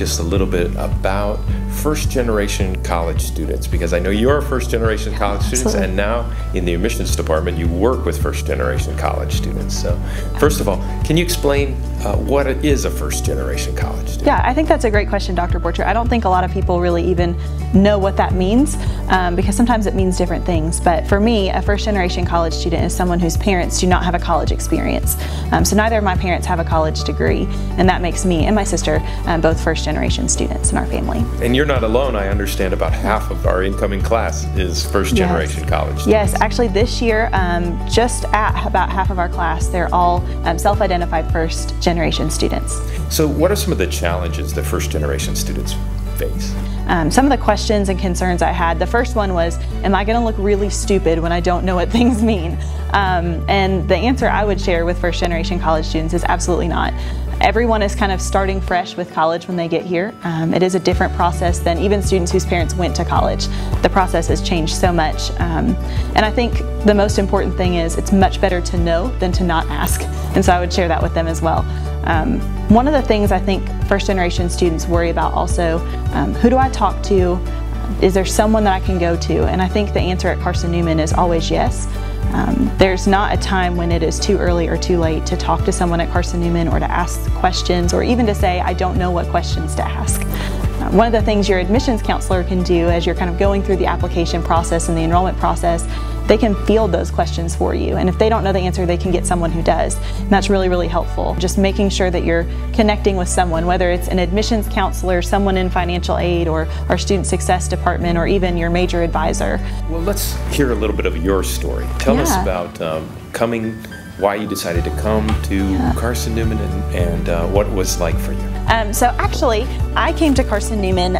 just a little bit about first-generation college students, because I know you're first-generation college students, and now in the admissions department you work with first-generation college students. So first of all, can you explain what it is a first-generation college student? Yeah, I think that's a great question, Dr. Borchert. I don't think a lot of people really even know what that means, because sometimes it means different things. But for me, a first-generation college student is someone whose parents do not have a college experience. So neither of my parents have a college degree, and that makes me and my sister both first-generation students in our family. And you're not alone. I understand about half of our incoming class is first-generation college students. Yes, actually this year, just at about half of our class, they're all self-identified first-generation students. So what are some of the challenges that first-generation students face? Some of the questions and concerns I had, the first one was, am I going to look really stupid when I don't know what things mean? And the answer I would share with first-generation college students is absolutely not. Everyone is kind of starting fresh with college when they get here. It is a different process than even students whose parents went to college. The process has changed so much. And I think the most important thing is it's much better to know than to not ask. And so I would share that with them as well. One of the things I think first-generation students worry about also, who do I talk to? Is there someone that I can go to? And I think the answer at Carson-Newman is always yes. There's not a time when it is too early or too late to talk to someone at Carson-Newman or to ask questions, or even to say, I don't know what questions to ask. One of the things your admissions counselor can do as you're kind of going through the application process and the enrollment process, they can field those questions for you. And if they don't know the answer, they can get someone who does. And that's really, really helpful. Just making sure that you're connecting with someone, whether it's an admissions counselor, someone in financial aid, or our student success department, or even your major advisor. Well, let's hear a little bit of your story. Tell us about why you decided to come to Carson-Newman and what it was like for you. So actually, I came to Carson-Newman,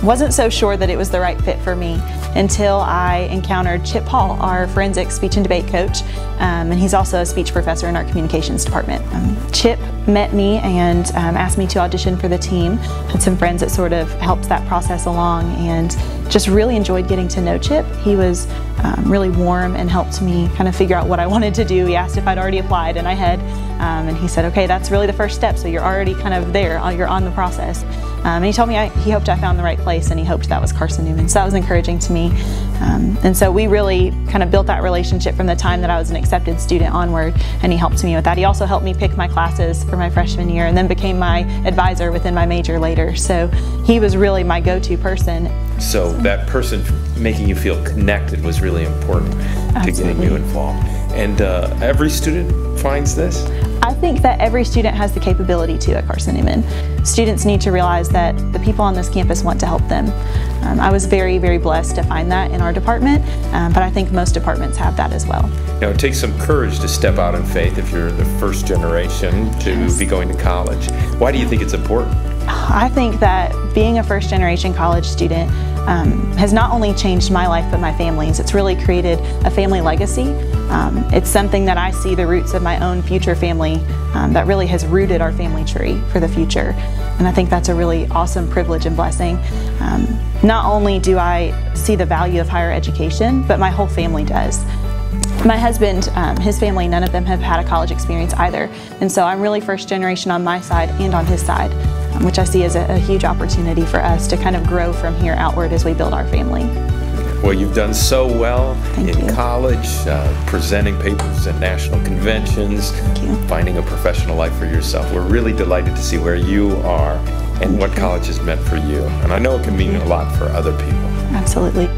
wasn't so sure that it was the right fit for me until I encountered Chip Hall, our forensic speech and debate coach, and he's also a speech professor in our communications department. Chip met me and asked me to audition for the team. Had some friends that sort of helped that process along, and just really enjoyed getting to know Chip. He was really warm and helped me kind of figure out what I wanted to do. He asked if I'd already applied, and I had, and he said, okay, that's really the first step, so you're already kind of there, you're on the process. And he told me he hoped I found the right place, and he hoped that was Carson-Newman, so that was encouraging to me. And so we really kind of built that relationship from the time that I was an accepted student onward, and he helped me with that. He also helped me pick my classes for my freshman year, and then became my advisor within my major later. So he was really my go-to person. So that person making you feel connected was really important to getting you involved. And every student finds this? I think that every student has the capability to at Carson-Newman. Students need to realize that the people on this campus want to help them. I was very, very blessed to find that in our department, but I think most departments have that as well. Now, it takes some courage to step out in faith if you're the first generation to be going to college. Why do you think it's important? I think that being a first-generation college student has not only changed my life but my family's. It's really created a family legacy. It's something that I see the roots of my own future family that really has rooted our family tree for the future. And I think that's a really awesome privilege and blessing. Not only do I see the value of higher education, but my whole family does. My husband, his family, none of them have had a college experience either. And so I'm really first generation on my side and on his side, which I see as a huge opportunity for us to kind of grow from here outward as we build our family. Well, you've done so well in college, presenting papers at national conventions, finding a professional life for yourself. We're really delighted to see where you are and what college has meant for you. And I know it can mean a lot for other people. Absolutely.